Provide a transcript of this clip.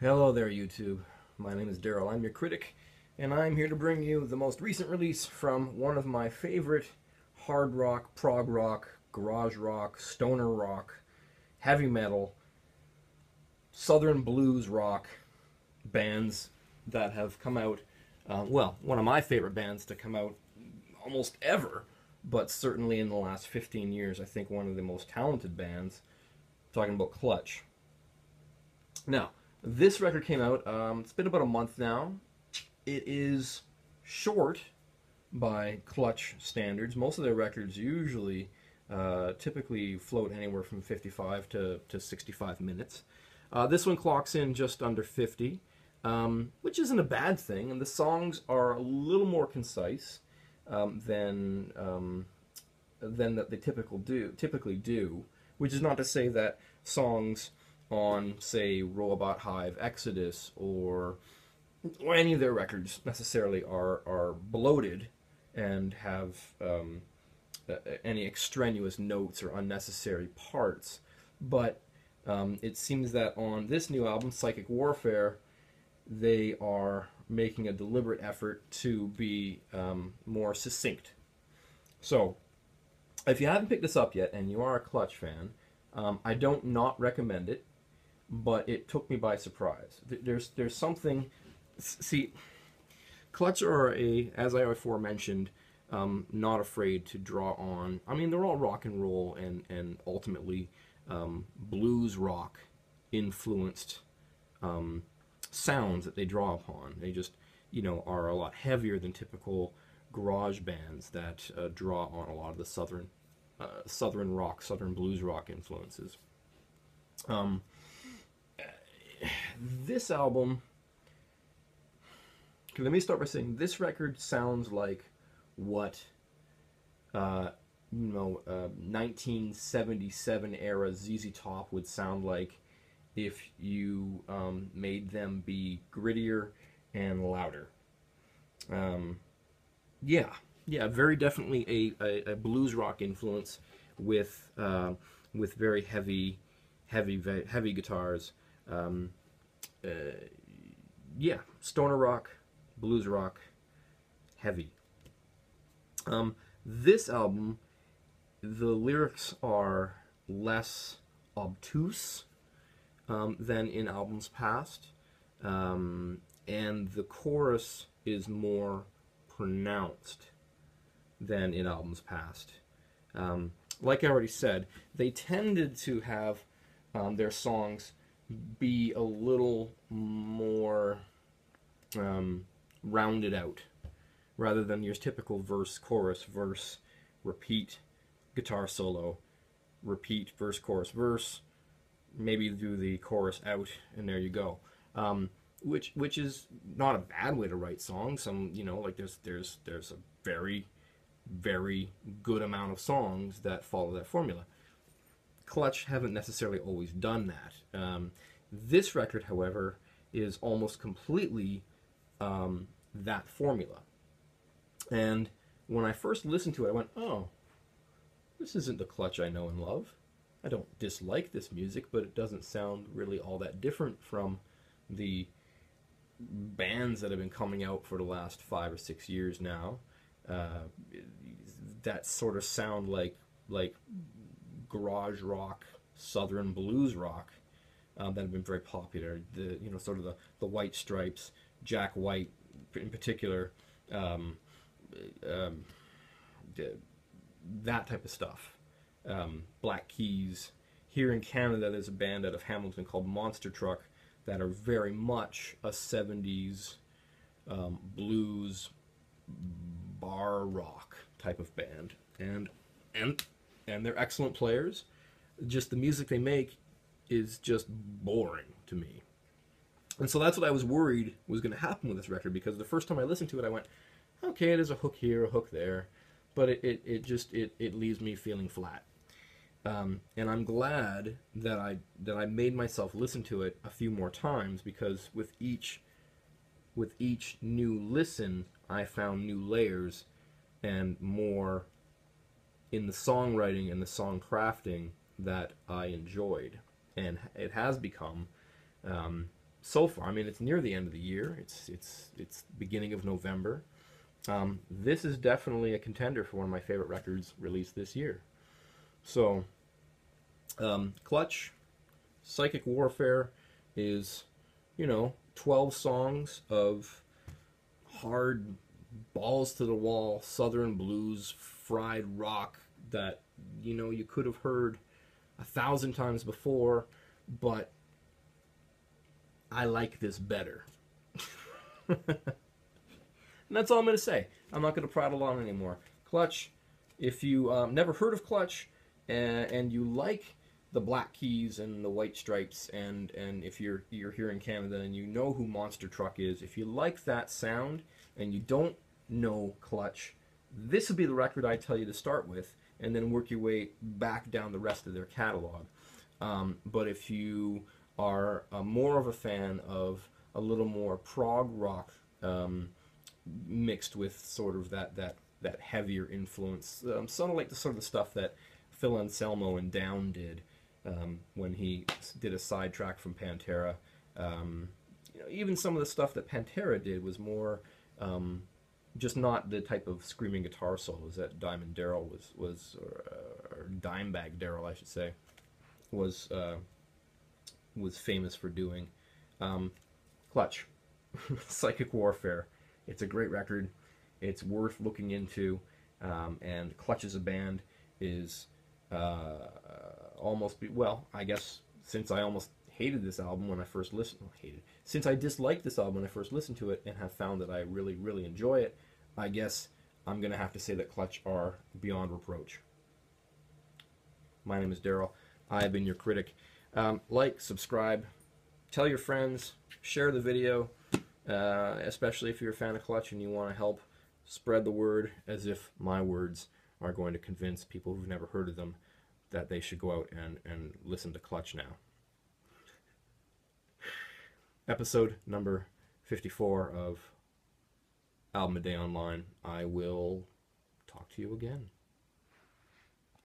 Hello there, YouTube. My name is Daryl. I'm your critic, and I'm here to bring you the most recent release from one of my favorite hard rock, prog rock, garage rock, stoner rock, heavy metal, southern blues rock bands that have come out. Well, one of my favorite bands to come out almost ever, but certainly in the last 15 years, I think one of the most talented bands. I'm talking about Clutch. Now, this record came out, it's been about a month now. It is short by Clutch standards. Most of their records usually typically float anywhere from 55 to 65 minutes. This one clocks in just under 50, which isn't a bad thing, and the songs are a little more concise than that they typically do, which is not to say that songs on, say, Robot Hive Exodus or any of their records necessarily are bloated and have any extraneous notes or unnecessary parts. But it seems that on this new album, Psychic Warfare, they are making a deliberate effort to be more succinct. So, if you haven't picked this up yet and you are a Clutch fan, I don't not recommend it, but it took me by surprise. There's something. See, Clutch are as I aforementioned, not afraid to draw on. I mean, they're all rock and roll and ultimately blues rock influenced sounds that they draw upon. They just, are a lot heavier than typical garage bands that draw on a lot of the southern rock, southern blues rock influences. This album, let me start by saying this record sounds like what 1977 era ZZ Top would sound like if you made them be grittier and louder. Yeah, very definitely a blues rock influence with very heavy guitars. Yeah, stoner rock, blues rock, heavy. This album, the lyrics are less obtuse than in albums past, and the chorus is more pronounced than in albums past. Like I already said, they tended to have their songs be a little more rounded out, rather than your typical verse, chorus, verse, repeat, guitar solo, repeat, verse, chorus, verse, maybe do the chorus out, and there you go. Which is not a bad way to write songs. Like there's a very, very good amount of songs that follow that formula. Clutch haven't necessarily always done that. This record, however, is almost completely that formula. And when I first listened to it, I went, oh, this isn't the Clutch I know and love. I don't dislike this music, but it doesn't sound really all that different from the bands that have been coming out for the last 5 or 6 years now. That sort of sound like garage rock, southern blues rock that have been very popular. Sort of the White Stripes, Jack White in particular, that type of stuff. Black Keys. Here in Canada, there's a band out of Hamilton called Monster Truck that are very much a 70s blues bar rock type of band, and they're excellent players. Just the music they make is just boring to me. And so that's what I was worried was going to happen with this record, because the first time I listened to it, I went, okay, there's a hook here, a hook there, but it leaves me feeling flat. And I'm glad that I made myself listen to it a few more times, because with each new listen, I found new layers and more in the songwriting and the song crafting that I enjoyed. And it has become so far. I mean, it's near the end of the year. It's beginning of November. This is definitely a contender for one of my favorite records released this year. So, Clutch-Phychic Warfare is, 12 songs of hard, balls to the wall, southern blues, fried rock that, you could have heard 1,000 times before, but I like this better. And that's all I'm going to say. I'm not going to prattle on anymore. Clutch, if you never heard of Clutch, and you like the Black Keys and the White Stripes, and if you're here in Canada and you know who Monster Truck is, if you like that sound and you don't know Clutch, this would be the record I tell you to start with, and then work your way back down the rest of their catalog. But if you are more of a fan of a little more prog rock, mixed with sort of that heavier influence, sort of like the sort of stuff that Phil Anselmo and Down did when he did a sidetrack from Pantera. Even some of the stuff that Pantera did was more just not the type of screaming guitar solos that Diamond Daryl was or Dimebag Daryl, I should say, was famous for doing. Clutch, Phychic Warfare. It's a great record. It's worth looking into. And Clutch as a band is I guess since I almost hated this album when I first listened, since I disliked this album when I first listened to it and have found that I really, really enjoy it, I guess I'm going to have to say that Clutch are beyond reproach. My name is Daryl. I have been your critic. Like, subscribe, tell your friends, share the video, especially if you're a fan of Clutch and you want to help spread the word, as if my words are going to convince people who've never heard of them that they should go out and listen to Clutch now. Episode number 54 of Album A Day Online. I will talk to you again.